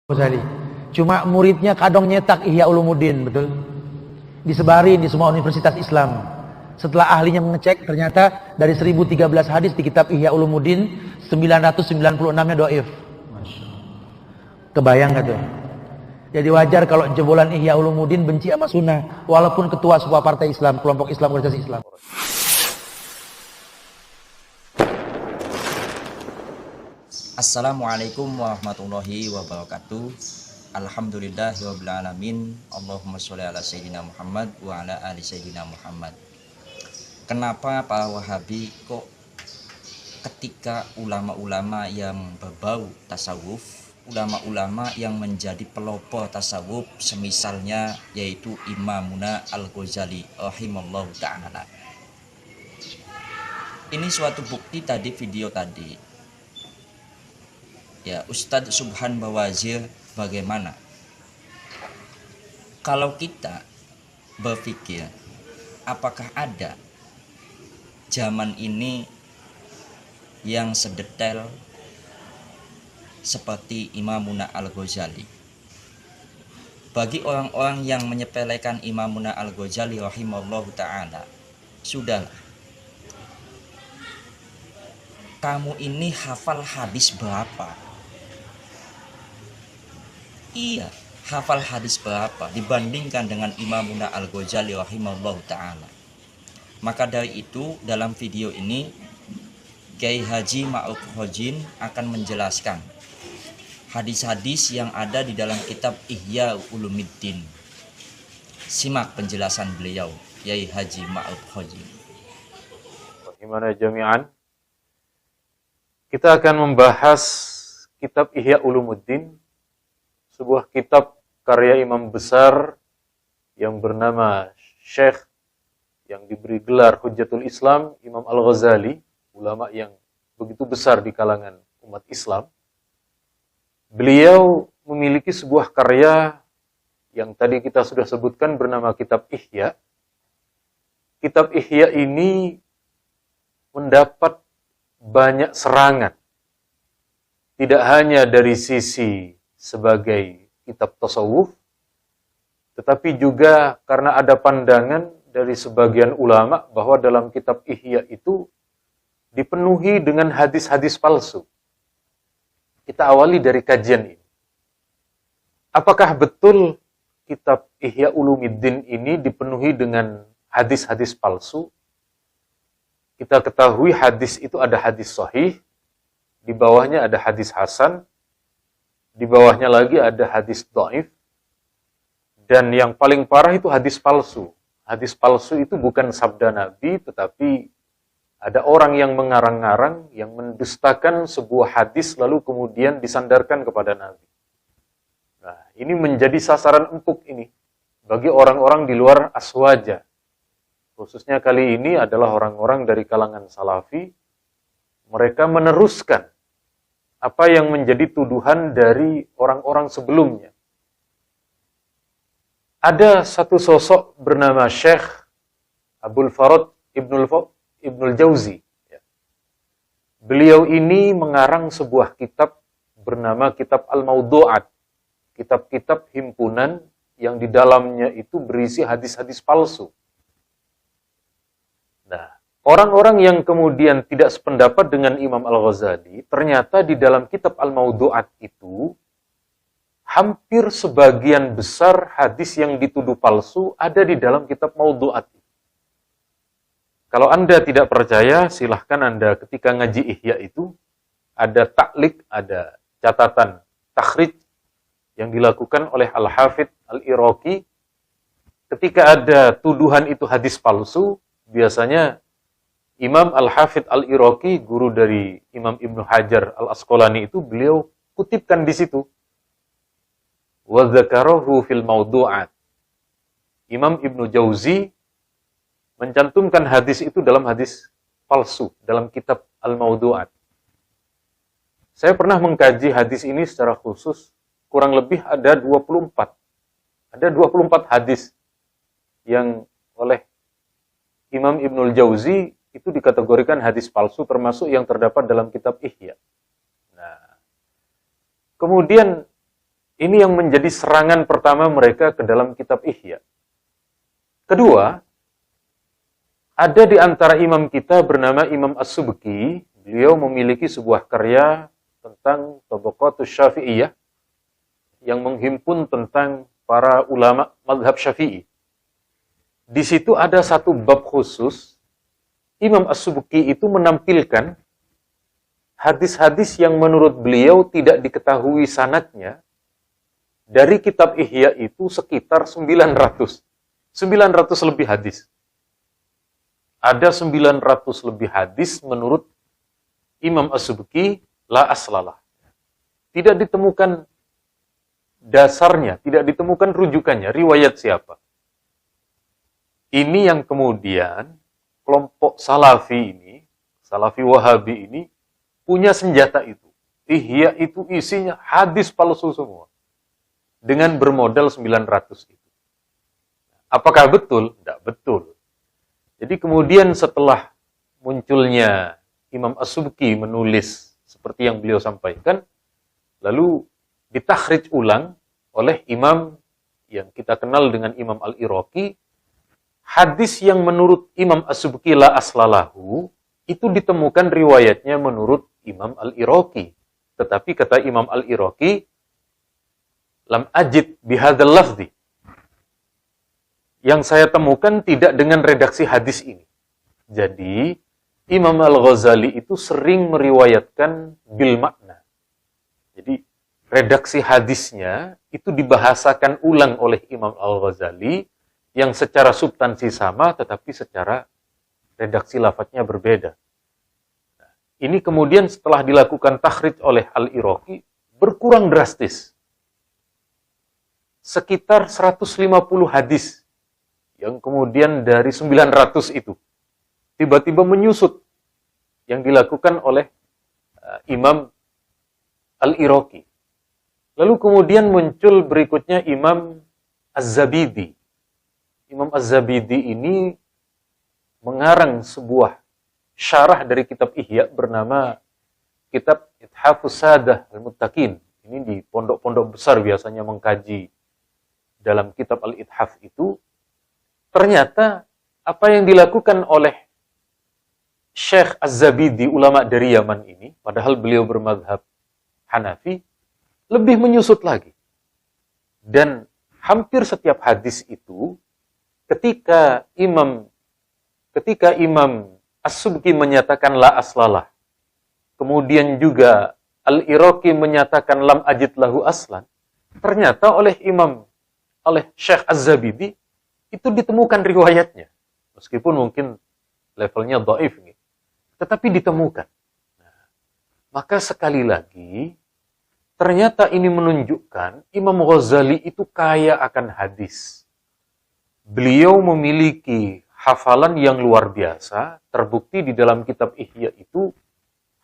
Ghazali. Cuma muridnya kadang nyetak Ihya Ulumuddin, betul? Disebarin di semua universitas Islam. Setelah ahlinya mengecek, ternyata dari 1013 hadis di kitab Ihya Ulumuddin, 996-nya dhaif. Kebayang gak tuh? Jadi wajar kalau jebolan Ihya Ulumuddin benci sama sunnah, walaupun ketua sebuah partai Islam, kelompok Islam, organisasi Islam. Assalamualaikum warahmatullahi wabarakatuh. Alhamdulillahirabbil alamin. Allahumma sholli ala sayyidina Muhammad wa ala ali sayyidina Muhammad. Kenapa para Wahabi kok ketika ulama-ulama yang berbau tasawuf, ulama-ulama yang menjadi pelopor tasawuf semisalnya yaitu Imamuna Al-Ghazali rahimallahu ta'ala. Ini suatu bukti tadi, video tadi. Ya, Ustadz Subhan Bawazir, bagaimana kalau kita berpikir apakah ada zaman ini yang sedetail seperti Imamuna Al-Ghazali? Bagi orang-orang yang menyepelekan Imamuna Al-Ghazali rahimahullahu ta'ala, sudahlah, kamu ini hafal hadis berapa? Iya, hafal hadis berapa dibandingkan dengan Imamuna Al-Ghazali rahimahullahu ta'ala. Maka dari itu dalam video ini Kiai Haji Ma'ruf Hojin akan menjelaskan hadis-hadis yang ada di dalam kitab Ihya Ulumuddin. Simak penjelasan beliau, Kiai Haji Ma'ruf Hojin. Bagaimana jami'an? Kita akan membahas kitab Ihya Ulumuddin, sebuah kitab karya imam besar yang bernama Syekh yang diberi gelar Hujjatul Islam, Imam Al-Ghazali, ulama yang begitu besar di kalangan umat Islam. Beliau memiliki sebuah karya yang tadi kita sudah sebutkan bernama kitab Ihya. Kitab Ihya ini mendapat banyak serangan, tidak hanya dari sisi sebagai kitab tasawuf, tetapi juga karena ada pandangan dari sebagian ulama bahwa dalam kitab Ihya itu dipenuhi dengan hadis-hadis palsu. Kita awali dari kajian ini. Apakah betul kitab Ihya Ulumuddin ini dipenuhi dengan hadis-hadis palsu? Kita ketahui hadis itu ada hadis sahih, di bawahnya ada hadis hasan, di bawahnya lagi ada hadis dhaif, dan yang paling parah itu hadis palsu. Hadis palsu itu bukan sabda Nabi, tetapi ada orang yang mengarang-arang, yang mendustakan sebuah hadis lalu kemudian disandarkan kepada Nabi. Nah, ini menjadi sasaran empuk ini bagi orang-orang di luar aswaja. Khususnya kali ini adalah orang-orang dari kalangan salafi. Mereka meneruskan apa yang menjadi tuduhan dari orang-orang sebelumnya. Ada satu sosok bernama Syekh Abdul Farad Ibnul Jauzi. Beliau ini mengarang sebuah kitab bernama Kitab Al-Mawdu'at. Kitab-kitab himpunan yang di dalamnya itu berisi hadis-hadis palsu. Nah, orang-orang yang kemudian tidak sependapat dengan Imam Al-Ghazali, ternyata di dalam kitab Al-Mawdu'at itu, hampir sebagian besar hadis yang dituduh palsu ada di dalam kitab Mawdu'at. Kalau Anda tidak percaya, silahkan Anda ketika ngaji Ihya itu, ada taklik, ada catatan takhrij yang dilakukan oleh Al-Hafidh Al-Iraqi. Ketika ada tuduhan itu hadis palsu, biasanya Imam Al-Hafidh Al-Iraqi, guru dari Imam Ibnu Hajar Al-Asqalani itu, beliau kutipkan di situ. Wa dzakarahu fil mawdu'at. Imam Ibnu Jauzi mencantumkan hadis itu dalam hadis palsu, dalam kitab Al-Mawdu'at. Saya pernah mengkaji hadis ini secara khusus, kurang lebih ada 24. Ada 24 hadis yang oleh Imam Ibnul Jauzi itu dikategorikan hadis palsu, termasuk yang terdapat dalam kitab Ihya. Nah, kemudian Ini yang menjadi serangan pertama mereka ke dalam kitab Ihya. Kedua, ada di antara imam kita bernama Imam As-Subki. Beliau memiliki sebuah karya tentang Tabaqatus Syafi'iyah yang menghimpun tentang para ulama mazhab Syafi'i. Di situ ada satu bab khusus. Imam As-Subki itu menampilkan hadis-hadis yang menurut beliau tidak diketahui sanadnya. Dari kitab Ihya itu sekitar 900 lebih hadis. Ada 900 lebih hadis menurut Imam As-Subki la aslalah. Tidak ditemukan dasarnya, tidak ditemukan rujukannya, riwayat siapa. Ini yang kemudian kelompok Salafi ini, Salafi Wahabi ini punya senjata itu. Ihya itu isinya hadis palsu semua. Dengan bermodal 900 itu. Apakah betul? Tidak betul. Jadi kemudian setelah munculnya Imam As-Subki menulis seperti yang beliau sampaikan, lalu ditakhrij ulang oleh imam yang kita kenal dengan Imam Al-Iraqi, hadis yang menurut Imam As-Subki la aslalahu, itu ditemukan riwayatnya menurut Imam Al-Iraqi. Tetapi kata Imam Al-Iraqi, lam ajid bihadzal lafzi. Yang saya temukan tidak dengan redaksi hadis ini. Jadi, Imam Al-Ghazali itu sering meriwayatkan bil makna. Jadi, redaksi hadisnya itu dibahasakan ulang oleh Imam Al-Ghazali yang secara substansi sama tetapi secara redaksi lafadznya berbeda. Nah, ini kemudian setelah dilakukan takhrij oleh Al-Iraqi berkurang drastis. Sekitar 150 hadis yang kemudian dari 900 itu tiba-tiba menyusut yang dilakukan oleh Imam Al-Iraqi. Lalu kemudian muncul berikutnya Imam Az-Zabidi. Imam Az-Zabidi ini mengarang sebuah syarah dari kitab Ihya bernama kitab Ithafus Sadah Al-Muttaqin. Ini di pondok-pondok besar biasanya mengkaji dalam kitab Al-Ithaf itu. Ternyata apa yang dilakukan oleh Syekh Az-Zabidi, ulama dari Yaman ini, padahal beliau bermadhab Hanafi, lebih menyusut lagi. Dan hampir setiap hadis itu, ketika Imam As-Subki menyatakan la aslalah, kemudian juga Al-Iraqi menyatakan lam ajid lahu aslan, ternyata oleh Syekh Az-Zabidi itu ditemukan riwayatnya. Meskipun mungkin levelnya dhaif gitu. Tetapi ditemukan. Nah, maka sekali lagi, ternyata ini menunjukkan Imam Ghazali itu kaya akan hadis. Beliau memiliki hafalan yang luar biasa, terbukti di dalam kitab Ihya itu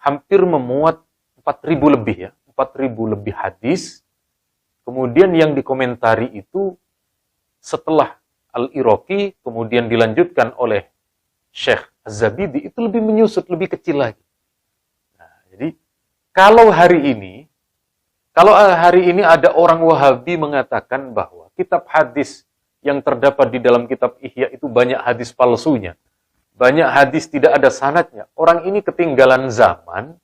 hampir memuat 4.000 lebih ya, 4.000 lebih hadis. Kemudian yang dikomentari itu setelah Al-Iraqi, kemudian dilanjutkan oleh Syekh Az-Zabidi, itu lebih menyusut, lebih kecil lagi. Nah, jadi kalau hari ini ada orang Wahabi mengatakan bahwa kitab hadis yang terdapat di dalam kitab Ihya itu banyak hadis palsunya, banyak hadis tidak ada sanadnya, orang ini ketinggalan zaman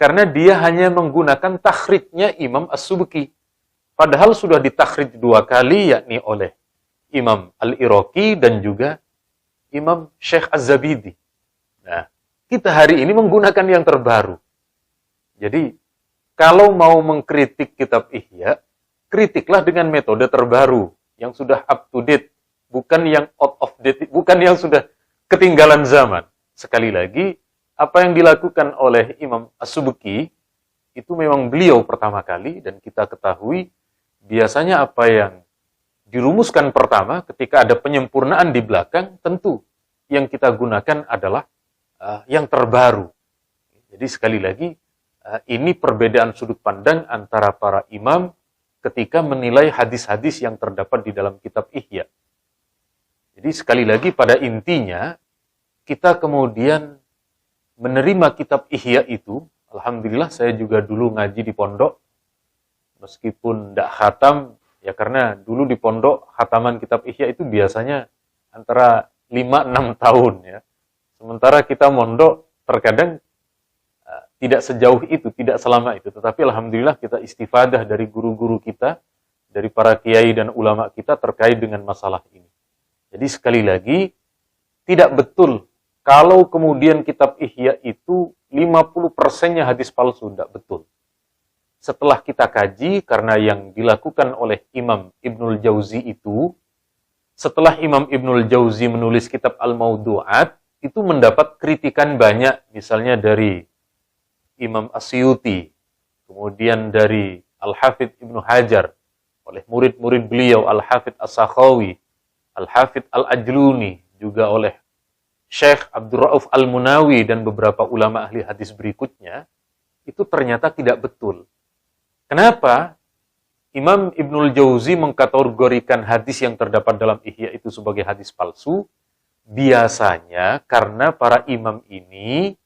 karena dia hanya menggunakan takhrijnya Imam As-Subki. Padahal sudah ditakhrij 2 kali, yakni oleh Imam Al-Iraqi dan juga Imam Syekh Az-Zabidi. Nah, kita hari ini menggunakan yang terbaru. Jadi, kalau mau mengkritik kitab Ihya, kritiklah dengan metode terbaru, yang sudah up to date, bukan yang out of date, bukan yang sudah ketinggalan zaman. Sekali lagi, apa yang dilakukan oleh Imam As-Subki, itu memang beliau pertama kali, dan kita ketahui, biasanya apa yang dirumuskan pertama, ketika ada penyempurnaan di belakang, tentu yang kita gunakan adalah yang terbaru. Jadi sekali lagi, ini perbedaan sudut pandang antara para imam ketika menilai hadis-hadis yang terdapat di dalam kitab Ihya. Jadi sekali lagi pada intinya, kita kemudian menerima kitab Ihya itu, alhamdulillah saya juga dulu ngaji di pondok, meskipun tidak khatam, ya karena dulu di pondok khataman kitab Ihya itu biasanya antara 5-6 tahun ya. Sementara kita mondok terkadang tidak sejauh itu, tidak selama itu. Tetapi alhamdulillah kita istifadah dari guru-guru kita, dari para kiai dan ulama kita terkait dengan masalah ini. Jadi sekali lagi, tidak betul kalau kemudian kitab Ihya itu 50%-nya hadis palsu, tidak betul. Setelah kita kaji, karena yang dilakukan oleh Imam Ibnul Jauzi itu, setelah Imam Ibnul Jauzi menulis kitab Al-Mawdu'at, itu mendapat kritikan banyak, misalnya dari Imam Asyuti, kemudian dari Al-Hafidh Ibnu Hajar, oleh murid-murid beliau, Al-Hafidh As-Sakhawi, Al-Hafidh Al-Ajluni, juga oleh Syekh Abdul Rauf Al-Munawi dan beberapa ulama ahli hadis berikutnya, itu ternyata tidak betul. Kenapa? Imam Ibnul Jauzi mengkategorikan hadis yang terdapat dalam Ihya itu sebagai hadis palsu, biasanya karena para imam ini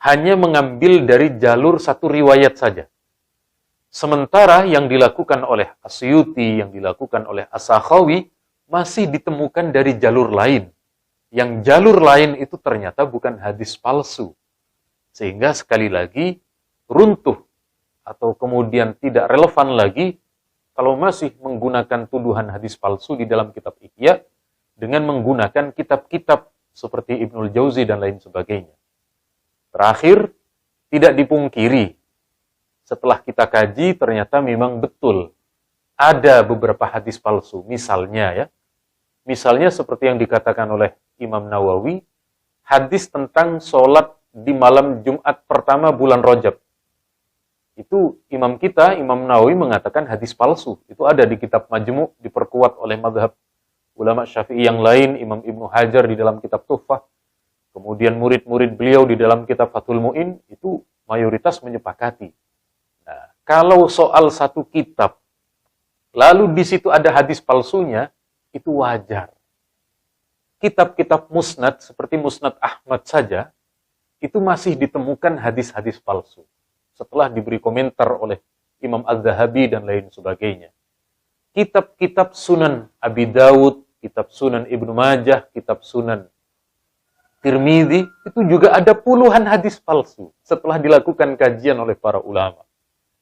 hanya mengambil dari jalur satu riwayat saja. Sementara yang dilakukan oleh Asyuti, yang dilakukan oleh As-Sakhawi, masih ditemukan dari jalur lain. Yang jalur lain itu ternyata bukan hadis palsu. Sehingga sekali lagi, runtuh atau kemudian tidak relevan lagi kalau masih menggunakan tuduhan hadis palsu di dalam kitab Ihya dengan menggunakan kitab-kitab seperti Ibnul Jauzi dan lain sebagainya. Terakhir, tidak dipungkiri, setelah kita kaji ternyata memang betul ada beberapa hadis palsu. Misalnya seperti yang dikatakan oleh Imam Nawawi, hadis tentang sholat di malam Jumat pertama bulan Rajab. Itu imam kita, Imam Nawawi mengatakan hadis palsu. Itu ada di kitab Majmu', diperkuat oleh mazhab ulama Syafi'i yang lain, Imam Ibnu Hajar di dalam kitab Tuhfah. Kemudian murid-murid beliau di dalam kitab Fathul Mu'in, itu mayoritas menyepakati. Nah, kalau soal satu kitab, lalu di situ ada hadis palsunya, itu wajar. Kitab-kitab musnad, seperti Musnad Ahmad saja, itu masih ditemukan hadis-hadis palsu. Setelah diberi komentar oleh Imam Az-Zahabi dan lain sebagainya. Kitab-kitab Sunan Abi Dawud, kitab Sunan Ibnu Majah, kitab Sunan Tirmidzi, itu juga ada puluhan hadis palsu setelah dilakukan kajian oleh para ulama.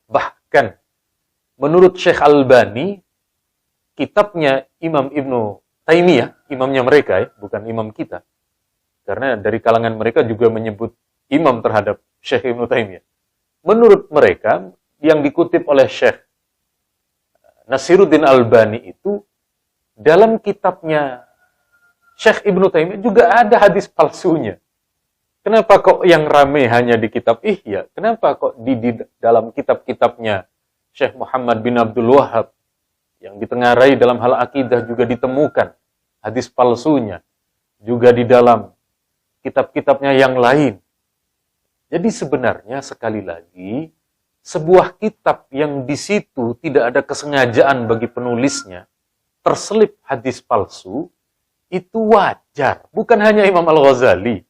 Bahkan, menurut Syekh Albani, kitabnya Imam Ibnu Taimiyah, imamnya mereka ya, bukan imam kita. Karena dari kalangan mereka juga menyebut imam terhadap Syekh Ibnu Taimiyah. Menurut mereka, yang dikutip oleh Syekh Nasiruddin Albani itu, dalam kitabnya Syekh Ibnu Taimiyah juga ada hadis palsunya. Kenapa kok yang rame hanya di kitab Ihya? Kenapa kok di dalam kitab-kitabnya Syekh Muhammad bin Abdul Wahhab yang ditengarai dalam hal akidah juga ditemukan hadis palsunya? Juga di dalam kitab-kitabnya yang lain. Jadi sebenarnya sekali lagi, sebuah kitab yang di situ tidak ada kesengajaan bagi penulisnya, terselip hadis palsu, itu wajar. Bukan hanya Imam Al-Ghazali,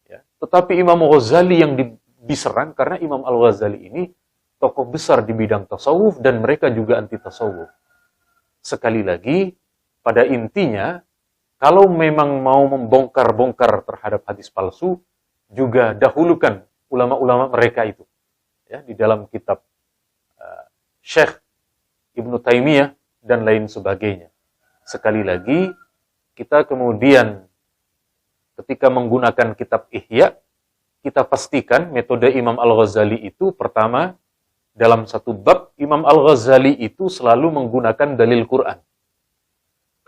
ya, tetapi Imam Ghazali yang diserang karena Imam Al-Ghazali ini tokoh besar di bidang tasawuf dan mereka juga anti tasawuf. Sekali lagi, pada intinya, kalau memang mau membongkar-bongkar terhadap hadis palsu, juga dahulukan ulama-ulama mereka itu. Ya, di dalam kitab Syekh Ibnu Taimiyah dan lain sebagainya. Sekali lagi, kita kemudian ketika menggunakan kitab Ihya, kita pastikan metode Imam Al-Ghazali itu pertama, dalam satu bab, Imam Al-Ghazali itu selalu menggunakan dalil Quran.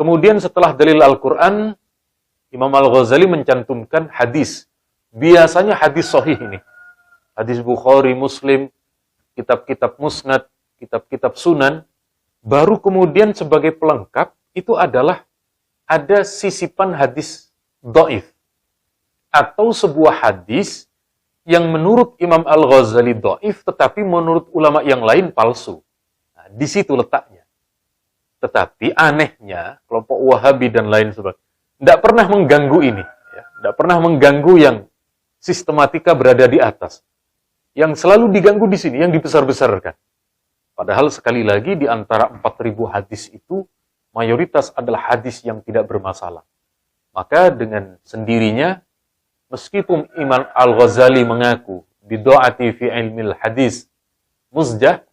Kemudian setelah dalil Al-Quran, Imam Al-Ghazali mencantumkan hadis. Biasanya hadis sahih ini. Hadis Bukhari, Muslim, kitab-kitab musnad, kitab-kitab sunan. Baru kemudian sebagai pelengkap, itu adalah ada sisipan hadis dhaif. Atau sebuah hadis yang menurut Imam Al-Ghazali dhaif, tetapi menurut ulama yang lain palsu. Nah, di situ letaknya. Tetapi anehnya, kelompok Wahabi dan lain sebagainya, tidak pernah mengganggu ini. Tidak pernah mengganggu yang sistematika berada di atas. Yang selalu diganggu di sini, yang dibesar-besarkan. Padahal sekali lagi di antara 4.000 hadis itu mayoritas adalah hadis yang tidak bermasalah. Maka dengan sendirinya, meskipun Imam Al-Ghazali mengaku bidoati fi ilmil hadis muzjah,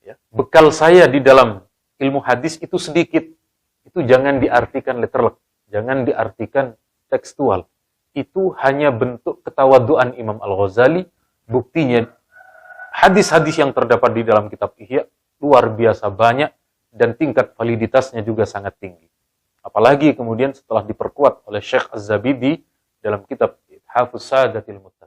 ya, bekal saya di dalam ilmu hadis itu sedikit. Itu jangan diartikan literal, jangan diartikan tekstual. Itu hanya bentuk ketawaduan Imam Al-Ghazali. Buktinya hadis-hadis yang terdapat di dalam kitab Ihya luar biasa banyak dan tingkat validitasnya juga sangat tinggi. Apalagi kemudian setelah diperkuat oleh Syekh Az-Zabidi dalam kitab Ithafus Sadatil Muttaqin.